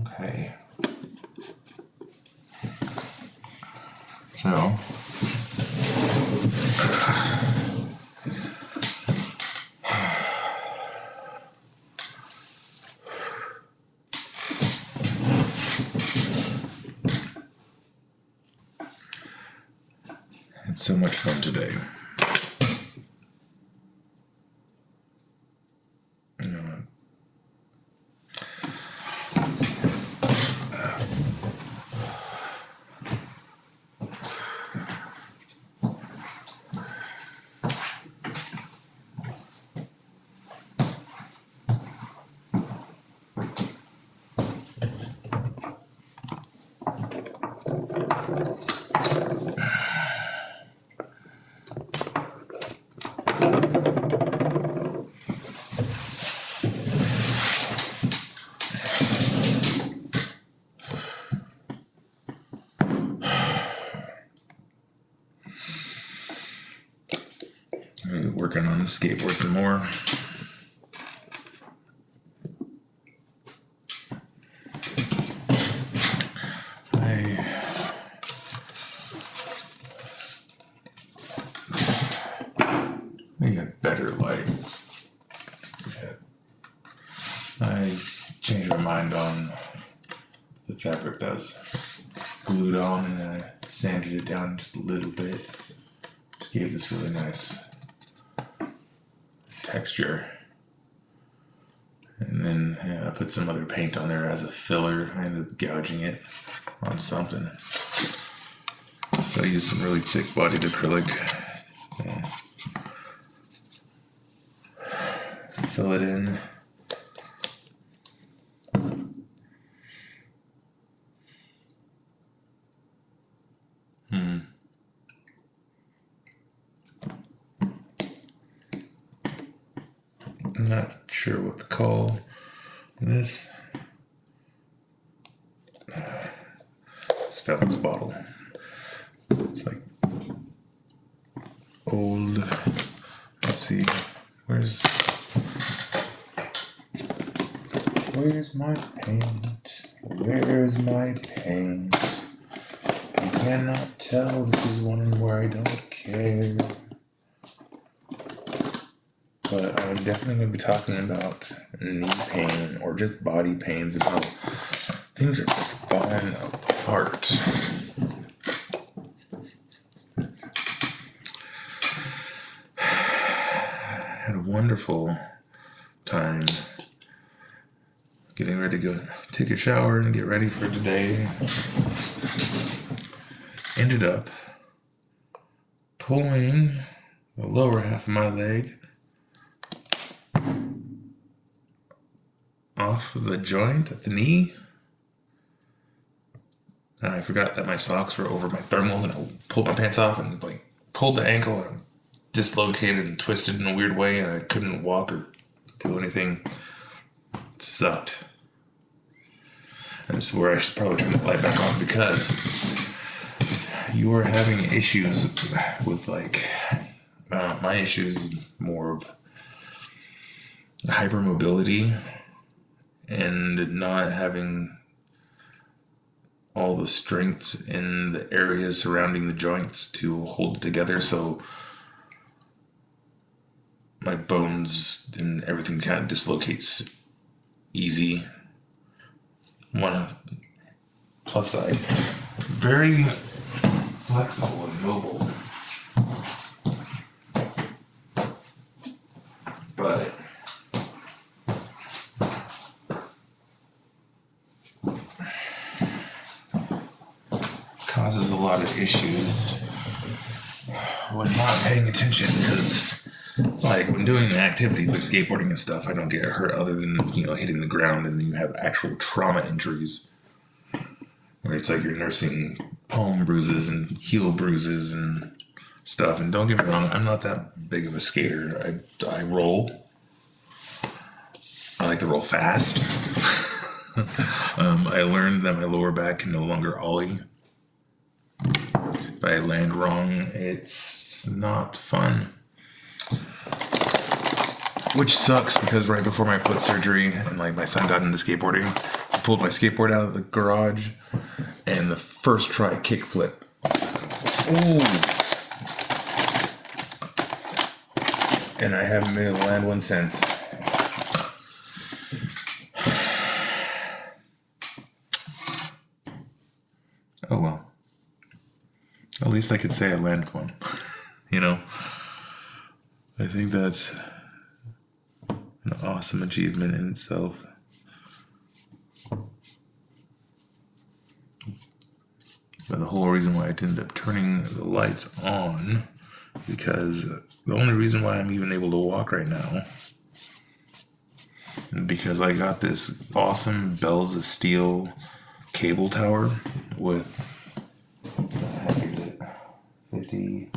Okay. So, it's so much fun today. Working on the skateboard some more. I need a better light. I changed my mind on the fabric that was glued on, and I sanded it down just a little bit to give this really nice texture. And then I put some other paint on there as a filler. I ended up gouging it on something. So I used some really thick bodied acrylic. Fill it in. I'm not sure what to call this. This Felix bottle. It's like old. Let's see. Where's my paint? Where's my paint? You cannot tell, this is one where I don't care. But I'm definitely going to be talking about knee pain or just body pains, about things are just falling apart. I had a wonderful time getting ready to go take a shower and get ready for today. Ended up pulling the lower half of my leg off of the joint at the knee. And I forgot that my socks were over my thermals, and I pulled my pants off and pulled the ankle and dislocated and twisted in a weird way, and I couldn't walk or do anything. It sucked. And this is where I should probably turn the light back on, because you are having issues with my issues is more of hypermobility and not having all the strengths in the areas surrounding the joints to hold it together, so my bones and everything kind of dislocates easy. One plus side, very flexible and mobile, but causes a lot of issues when not paying attention, because it's like when doing the activities like skateboarding and stuff, I don't get hurt other than, hitting the ground, and then you have actual trauma injuries where it's like you're nursing palm bruises and heel bruises and stuff. And don't get me wrong, I'm not that big of a skater. I roll. I like to roll fast. I learned that my lower back can no longer ollie. If I land wrong, it's not fun. Which sucks, because right before my foot surgery and my son got into skateboarding, pulled my skateboard out of the garage, and the first try kickflip. Ooh. And I haven't been able to land one since. Oh well. At least I could say I landed one. You know? I think that's an awesome achievement in itself. But the whole reason why I ended up turning the lights on, because the only reason why I'm even able to walk right now, because I got this awesome BELLSOFSTEEL cable tower with, what the heck is it, 50,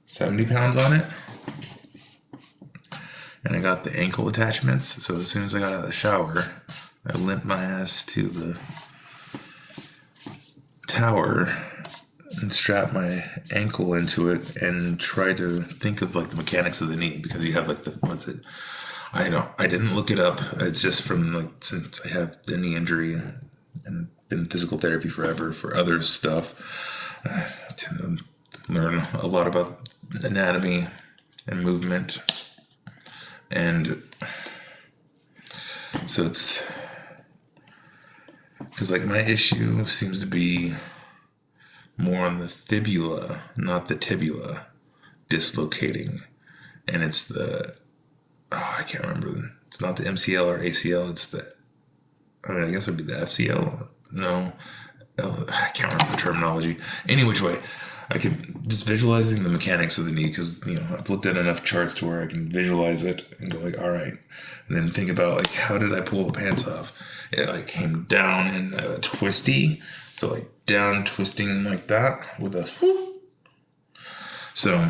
70 pounds on it. And I got the ankle attachments, so as soon as I got out of the shower, I limped my ass to the tower and strapped my ankle into it and tried to think of like the mechanics of the knee, because you have like the, what's it, I didn't look it up. It's just from like, since I have the knee injury and been in physical therapy forever for other stuff, I tend to learn a lot about anatomy and movement. And so it's, because like my issue seems to be more on the fibula, not the tibula, dislocating. And it's the, I can't remember. It's not the MCL or ACL. It's the, I guess it would be the FCL. No, I can't remember the terminology. Any which way, I can just visualizing the mechanics of the knee, because I've looked at enough charts to where I can visualize it and go like, all right, and then think about like, how did I pull the pants off? It like came down in a twisty, so like down twisting like that with a whoop. So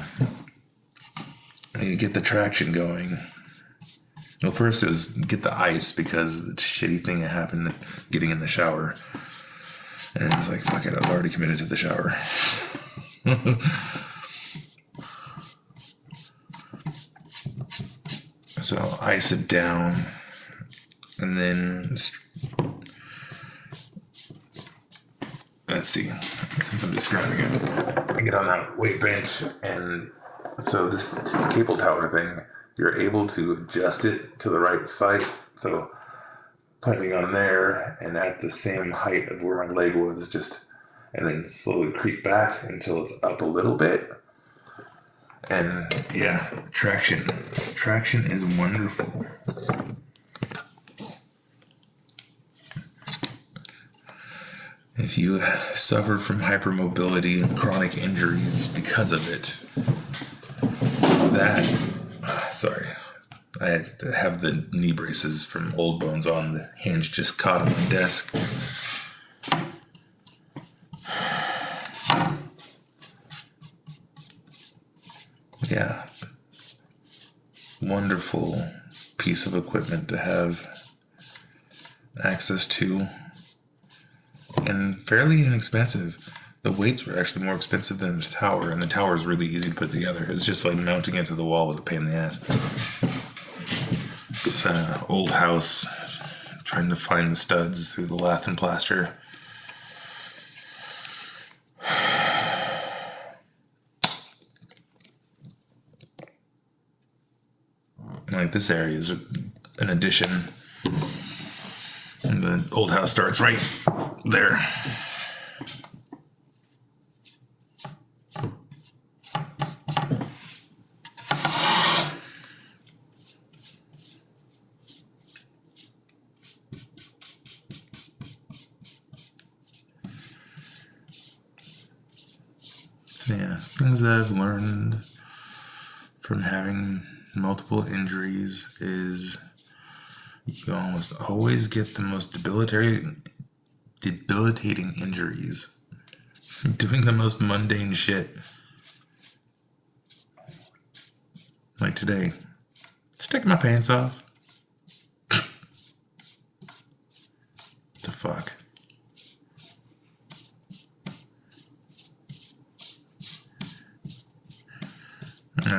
you get the traction going. Well, first it was get the ice, because the shitty thing that happened getting in the shower. And it's like, fuck it, I've already committed to the shower. So I'll ice it down. And then, let's see, since I'm describing it, I get on that weight bench, and so this cable tower thing, you're able to adjust it to the right side. So planting on there and at the same height of where my leg was, and then slowly creep back until it's up a little bit. And yeah, traction is wonderful. If you suffer from hypermobility and chronic injuries because of it, I have the knee braces from Old Bones on. The hinge just caught on my desk. Yeah. Wonderful piece of equipment to have access to. And fairly inexpensive. The weights were actually more expensive than the tower, and the tower is really easy to put together. It's just like mounting it to the wall was a pain in the ass. It's an old house, trying to find the studs through the lath and plaster. Like this area is an addition, and the old house starts right there. So yeah, things I've learned from having multiple injuries is you almost always get the most debilitating injuries doing the most mundane shit. Like today, just taking my pants off. What the fuck?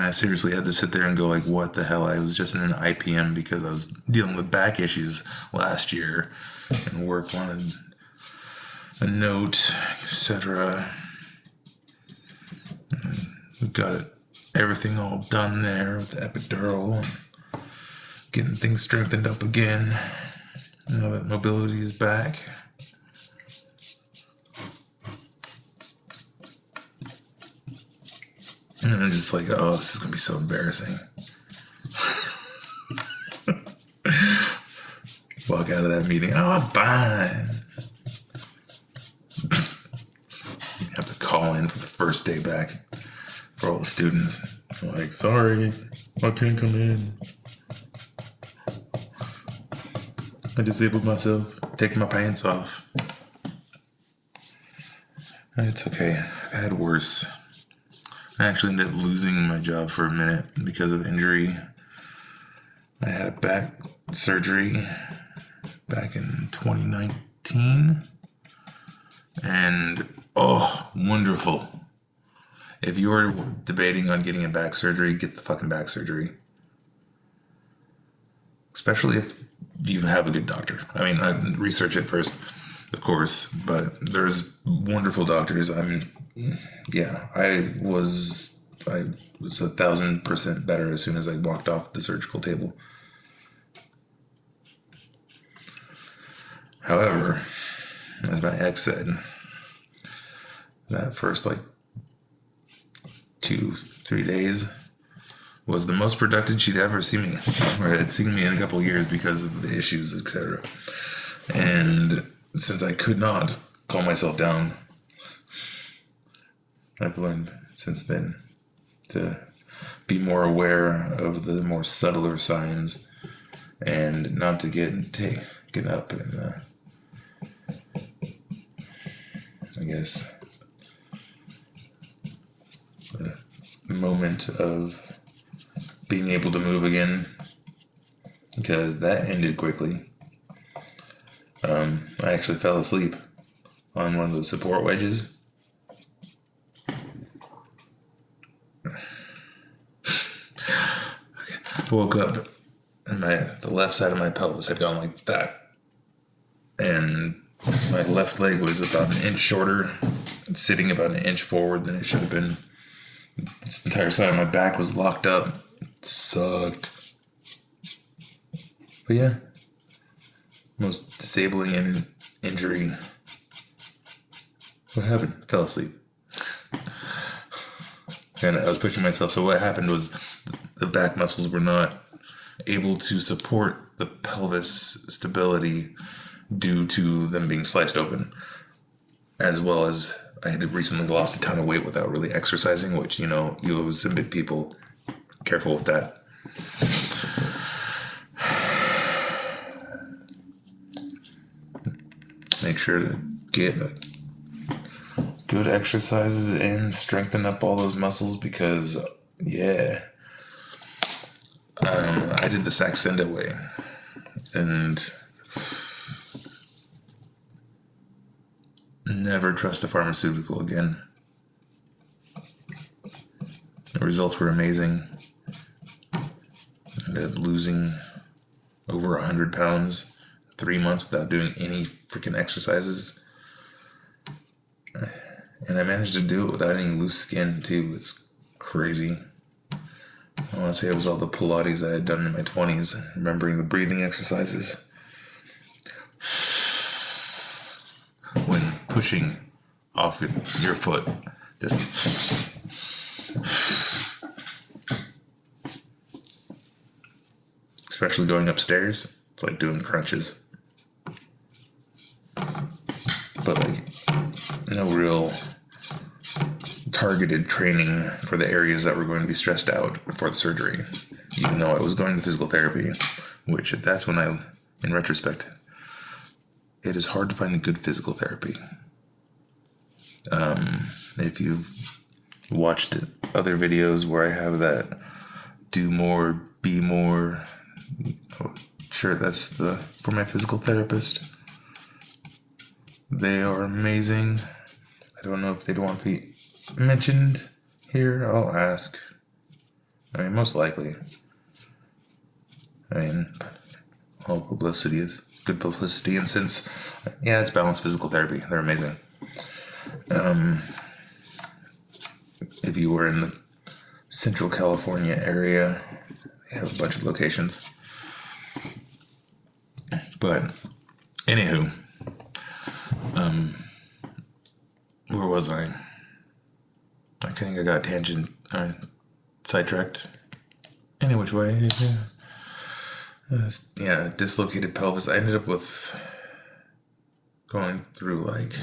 And I seriously had to sit there and go like, what the hell? I was just in an IPM because I was dealing with back issues last year, and work wanted a note, etc. We got everything all done there with the epidural and getting things strengthened up again now that mobility is back. And I'm just like, oh, this is going to be so embarrassing. Walk out of that meeting, oh, I'm fine. You have to call in for the first day back for all the students. I'm like, sorry, I can't come in. I disabled myself, taking my pants off. It's okay, I've had worse. I actually ended up losing my job for a minute because of injury. I had a back surgery back in 2019. And, oh, wonderful. If you're debating on getting a back surgery, get the fucking back surgery. Especially if you have a good doctor. I mean, I research it first, of course, but there's wonderful doctors. I was 1,000% better as soon as I walked off the surgical table. However, as my ex said, that first 2-3 days was the most productive she'd ever seen me, or had seen me in a couple of years because of the issues, etc. And since I could not calm myself down, I've learned since then to be more aware of the more subtler signs and not to get up and I guess the moment of being able to move again, because that ended quickly. I actually fell asleep on one of those support wedges. Woke up and the left side of my pelvis had gone like that, and my left leg was about an inch shorter, sitting about an inch forward than it should have been. This entire side of my back was locked up. It sucked. But yeah, most disabling injury. What happened? Fell asleep. And I was pushing myself. So what happened was the back muscles were not able to support the pelvis stability due to them being sliced open, as well as I had recently lost a ton of weight without really exercising, which, you some big people, careful with that. Make sure to get good exercises and strengthen up all those muscles because, I did the Saxenda way, and never trust a pharmaceutical again. The results were amazing. I ended up losing over 100 pounds in 3 months without doing any freaking exercises. And I managed to do it without any loose skin, too. It's crazy. I want to say it was all the Pilates I had done in my 20s, remembering the breathing exercises. When pushing off your foot, just... Especially going upstairs, it's like doing crunches. But no real targeted training for the areas that were going to be stressed out before the surgery, even though I was going to physical therapy, which that's when in retrospect, it is hard to find a good physical therapy. If you've watched other videos where I have that do more, be more, sure, that's for my physical therapist. They are amazing. I don't know if they'd want to be mentioned here. I'll ask. I mean, most likely. I mean, all publicity is good publicity, and since, yeah, it's balanced physical therapy. They're amazing. If you were in the Central California area, they have a bunch of locations. But, anywho, where was I? I think I got sidetracked. Any which way. Yeah, dislocated pelvis. I ended up with going through like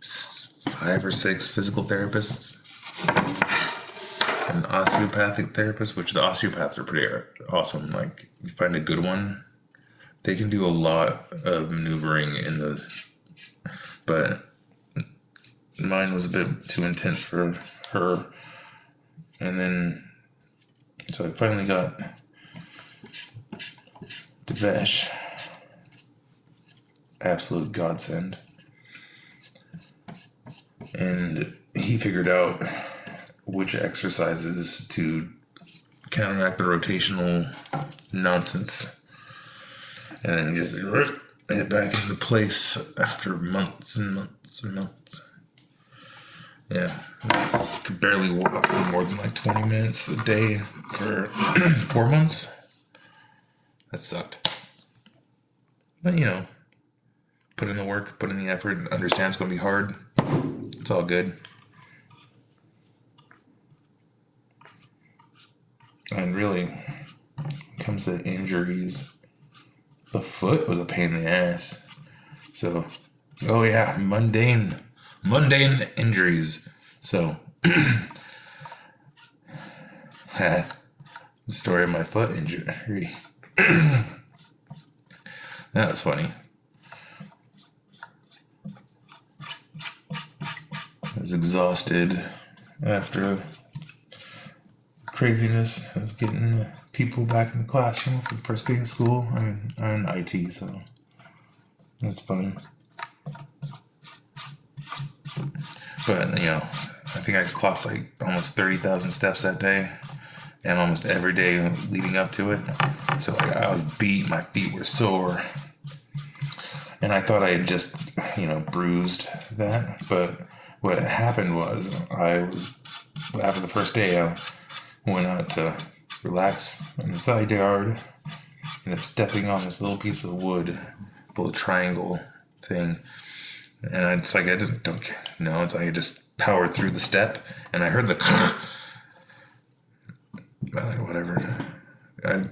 5 or 6 physical therapists, an osteopathic therapist, which the osteopaths are pretty awesome. Like, you find a good one, they can do a lot of maneuvering in those, but mine was a bit too intense for her. And then, so I finally got Devesh, absolute godsend, and he figured out which exercises to counteract the rotational nonsense, and then just hit back into place after months and months and months. Yeah, I could barely walk for more than like 20 minutes a day for 4 months. That sucked. But, you know, put in the work, put in the effort, understand it's going to be hard. It's all good. And really, when it comes to injuries, the foot was a pain in the ass. So, oh yeah, mundane injuries. So, the story of my foot injury. That was funny. I was exhausted after craziness of getting people back in the classroom for the first day of school. I mean, I'm in IT, so that's fun. But, you know, I think I clocked like almost 30,000 steps that day, and almost every day leading up to it. So like, I was beat, my feet were sore, and I thought I had just, you know, bruised that. But what happened was, after the first day, I went out to relax in the side yard, ended up stepping on this little piece of wood, little triangle thing, and it's like, I just don't care. No, it's like I just powered through the step, and I heard the whatever. I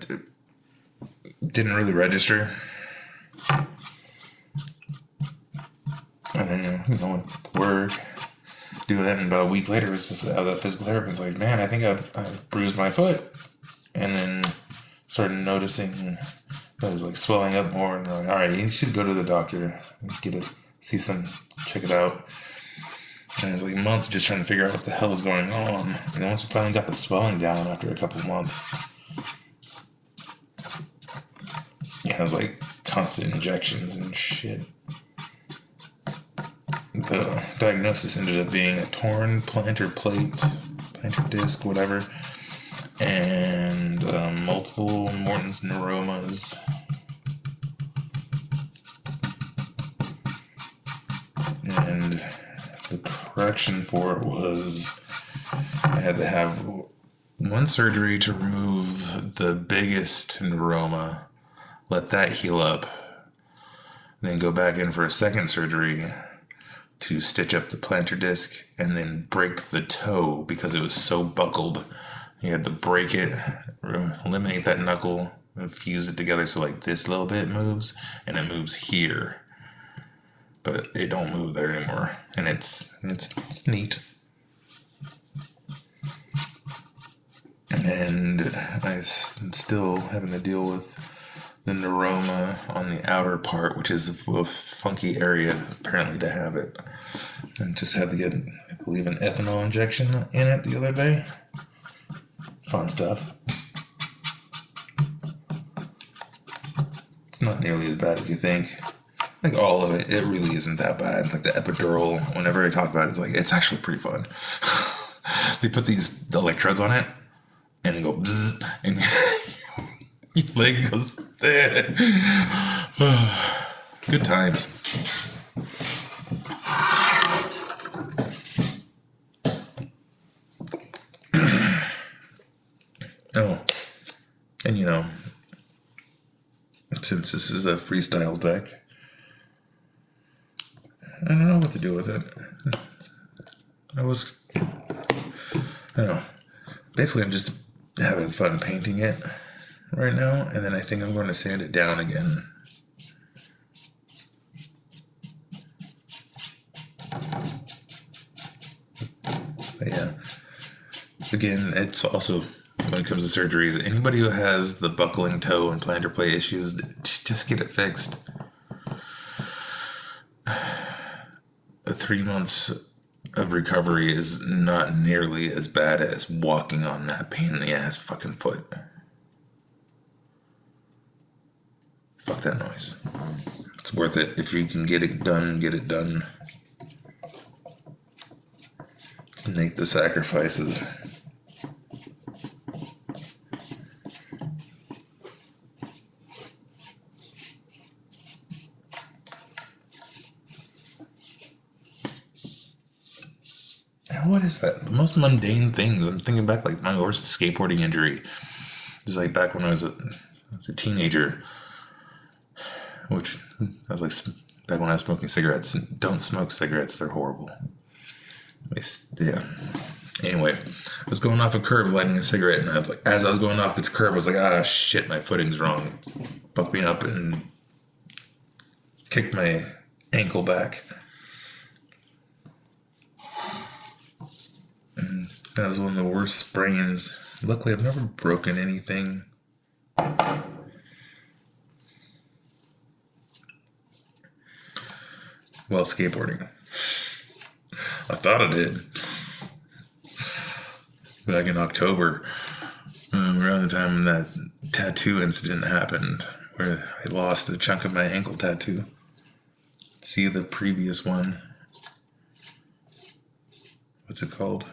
didn't really register. And then, you know, went to work, doing that, and about a week later, it's just that physical therapist like, man, I think I've bruised my foot. And then started noticing that it was like swelling up more, and they're like, all right, you should go to the doctor, check it out. And it was like months just trying to figure out what the hell was going on. And then once we finally got the swelling down after a couple of months, yeah, it was like constant injections and shit. The diagnosis ended up being a torn plantar disc, whatever, and multiple Morton's neuromas. And the correction for it was I had to have one surgery to remove the biggest neuroma, let that heal up, then go back in for a second surgery to stitch up the plantar disc, and then break the toe because it was so buckled. You had to break it, eliminate that knuckle, and fuse it together so like this little bit moves, and it moves here. But it don't move there anymore, and it's neat. And I'm still having to deal with the neuroma on the outer part, which is a funky area apparently to have it. And just had to get, I believe, an ethanol injection in it the other day. Fun stuff. It's not nearly as bad as you think. Like, all of it really isn't that bad. Like, the epidural, whenever I talk about it, it's like, it's actually pretty fun. they put these electrodes on it, and they go bzzz, and your leg goes there. Good times. Oh, and you know, since this is a freestyle deck, I don't know what to do with it. I don't know. Basically, I'm just having fun painting it right now, and then I think I'm going to sand it down again. But yeah. Again, it's also, when it comes to surgeries, anybody who has the buckling toe and plantar plate issues, just get it fixed. 3 months of recovery is not nearly as bad as walking on that pain in the ass fucking foot. Fuck that noise. It's worth it. If you can get it done, get it done. Let's make the sacrifices. What is that? The most mundane things. I'm thinking back, like my worst skateboarding injury is like back when I was a teenager, which I was like back when I was smoking cigarettes. Don't smoke cigarettes; they're horrible. Yeah. Anyway, I was going off a curb, lighting a cigarette, and I was like, as I was going off the curb, I was like, ah, shit, my footing's wrong. Bucked me up and kicked my ankle back. And that was one of the worst sprains. Luckily, I've never broken anything. While skateboarding. I thought I did. Back in October, around the time that tattoo incident happened, where I lost a chunk of my ankle tattoo. See the previous one. What's it called?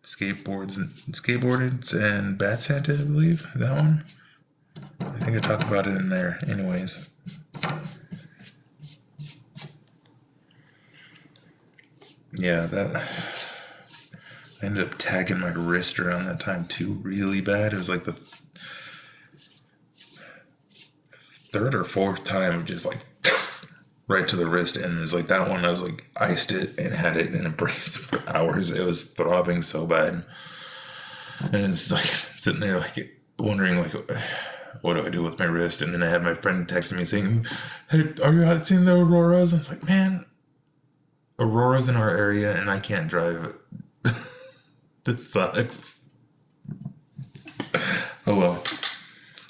Skateboarded and Bat Santa, I believe. That one. I think I talked about it in there anyways. Yeah, that I ended up tagging my wrist around that time too, really bad. It was like the third or fourth time, just like right to the wrist, and it was like that one. I was like iced it and had it in a brace for hours. It was throbbing so bad, and it's like sitting there like wondering like, what do I do with my wrist? And then I had my friend texting me saying, "Hey, are you out seeing the auroras?" And I was like, man, auroras in our area, and I can't drive. This sucks. Oh well,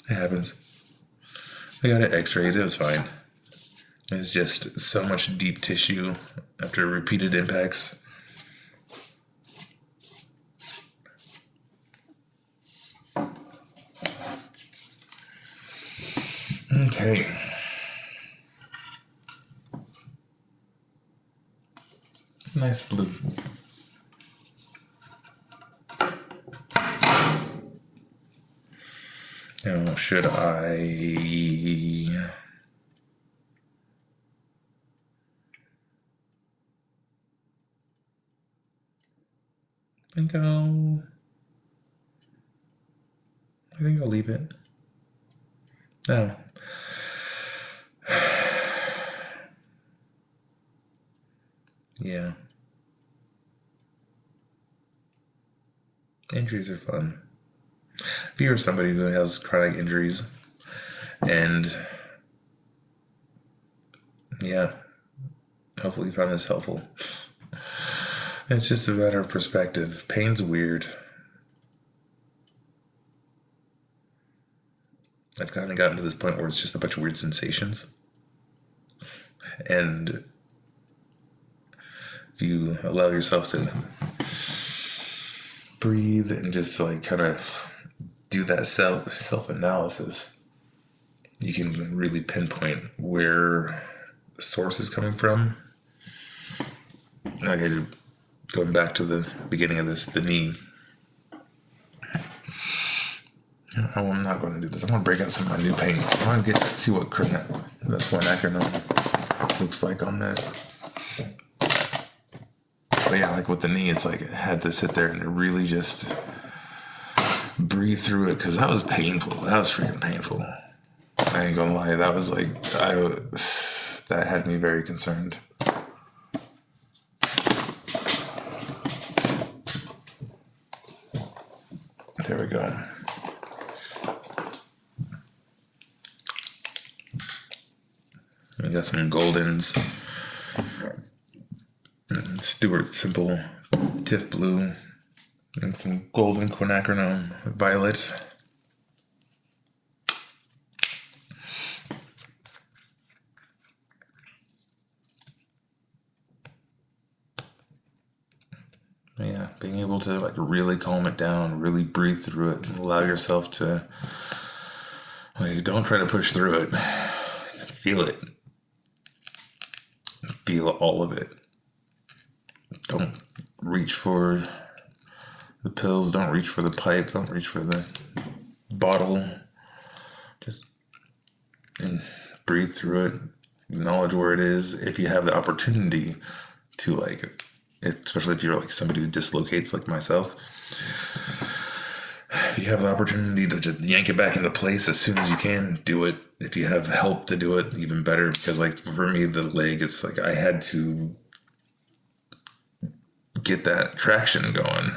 it happens. I got it x-rayed. It was fine. It was just so much deep tissue after repeated impacts. Okay. It's a nice blue. Now, should I... I think I'll leave it. No. Yeah. Injuries are fun. If you're somebody who has chronic injuries, and yeah, hopefully you found this helpful. It's just a matter of perspective. Pain's weird. I've kind of gotten to this point where it's just a bunch of weird sensations. And if you allow yourself to breathe and just like kind of do that self-analysis, you can really pinpoint where the source is coming from. Okay, going back to the beginning of this, the knee. I'm not going to do this. I'm going to break out some of my new paint. I want to see what the quinacridone looks like on this. But yeah, like with the knee, it's like it had to sit there and really just breathe through it, because that was painful. That was freaking painful. I ain't gonna lie. That was like, that had me very concerned. There we go. We got some Goldens. Stuart Simple Tiff Blue. And some Golden Quinacridone Violet. Yeah, being able to like really calm it down, really breathe through it, and allow yourself to, like, don't try to push through it. Feel it. Feel all of it. Don't reach for the pills, don't reach for the pipe, don't reach for the bottle. Just and breathe through it. Acknowledge where it is. If you have the opportunity to, like, especially if you're like somebody who dislocates like myself, if you have the opportunity to just yank it back into place as soon as you can, do it. If you have help to do it, even better. Because like for me, the leg, it's like I had to get that traction going.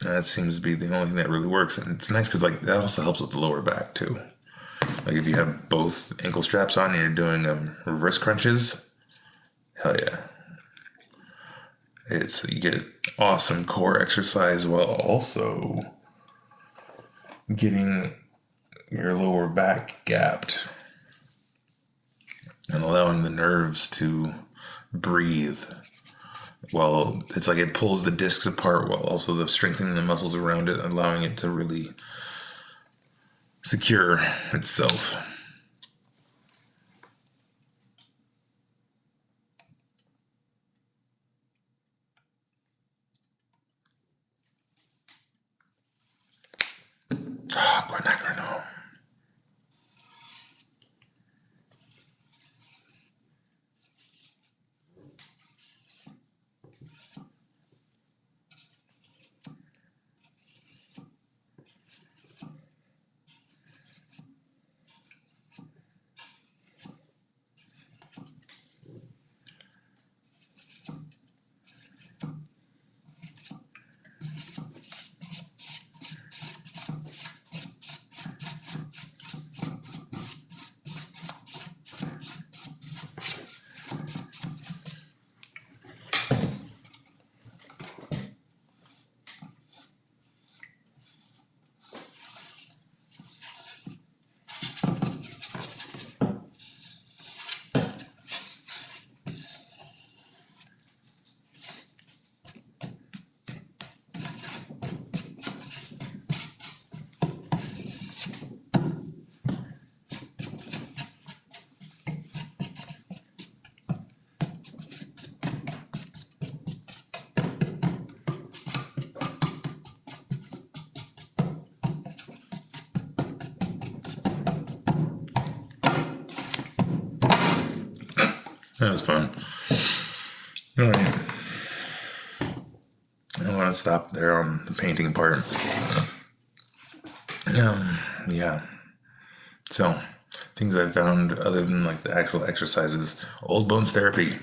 That seems to be the only thing that really works. And it's nice because like that also helps with the lower back too. Like if you have both ankle straps on and you're doing wrist crunches, hell yeah. You get awesome core exercise while also getting your lower back gapped and allowing the nerves to breathe. Well, it's like it pulls the discs apart while also strengthening the muscles around it, allowing it to really secure itself. Quinacridone. That was fun. All right. I want to stop there on the painting part. Yeah. So, things I've found other than like the actual exercises. Old bones therapy.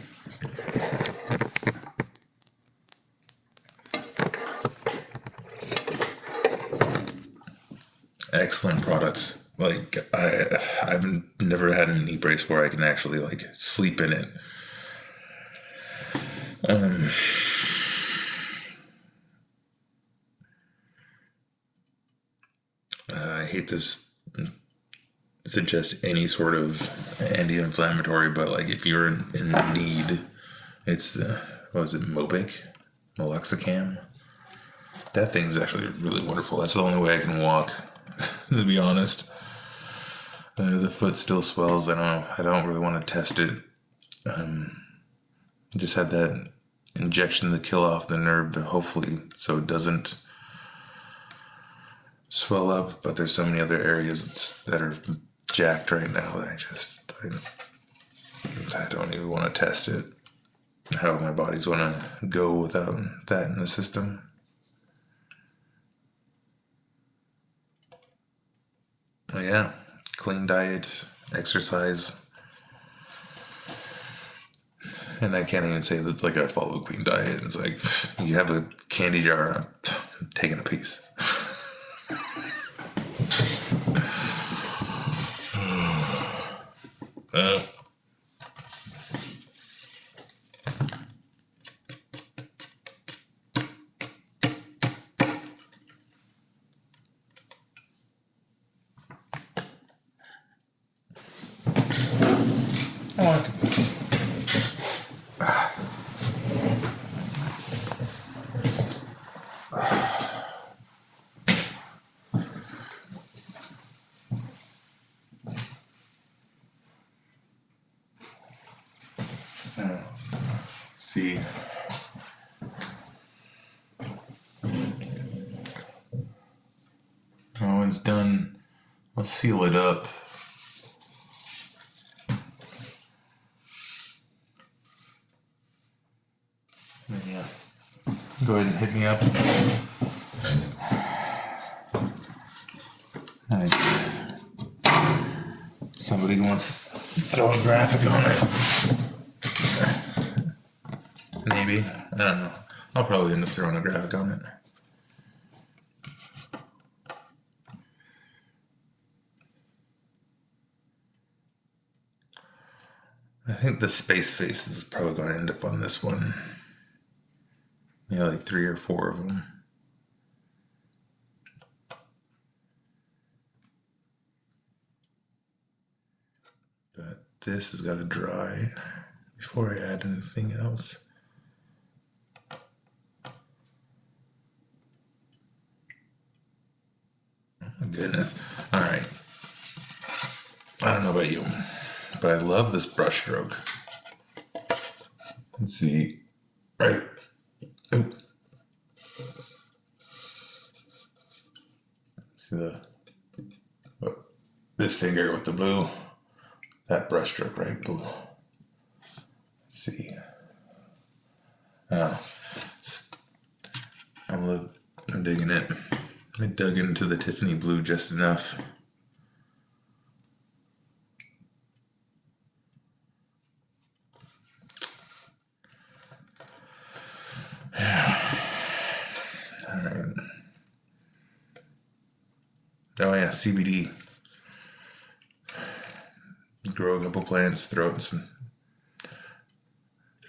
Excellent products. Like I've never had a knee brace where I can actually like sleep in it. I hate to suggest any sort of anti-inflammatory, but like if you're in need, it's what was it, Mobic, Meloxicam. That thing's actually really wonderful. That's the only way I can walk, to be honest. The foot still swells. I don't really want to test it. Just had that injection to kill off the nerve, hopefully, so it doesn't swell up. But there's so many other areas that are jacked right now that I don't even want to test it. How my body's want to go without that in the system. But yeah, clean diet, exercise. And I can't even say that like I follow a clean diet. It's like, you have a candy jar, I'm taking a piece. See. Oh, it's done. Let's seal it up. Yeah. Go ahead and hit me up. Somebody wants to throw a graphic on it. Maybe. I don't know. I'll probably end up throwing a graphic on it. I think the space face is probably going to end up on this one. Yeah, like 3 or 4 of them. But this has got to dry before I add anything else. Oh my goodness. All right. I don't know about you, but I love this brush stroke. Let's see. Right. Ooh. See this finger with the blue, that brush stroke, right? Blue. Let's see. I'm digging it. I dug into the Tiffany blue just enough. Alright. Oh yeah, CBD. Grow a couple plants, throw it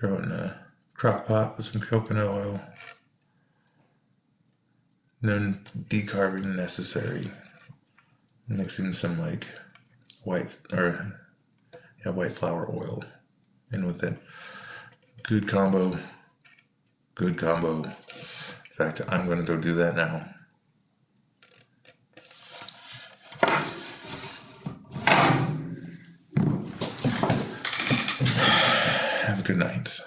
in a crock pot with some coconut oil. No decarbing necessary. Mixing some like white flower oil in with it. Good combo. Good combo. In fact, I'm going to go do that now. Have a good night.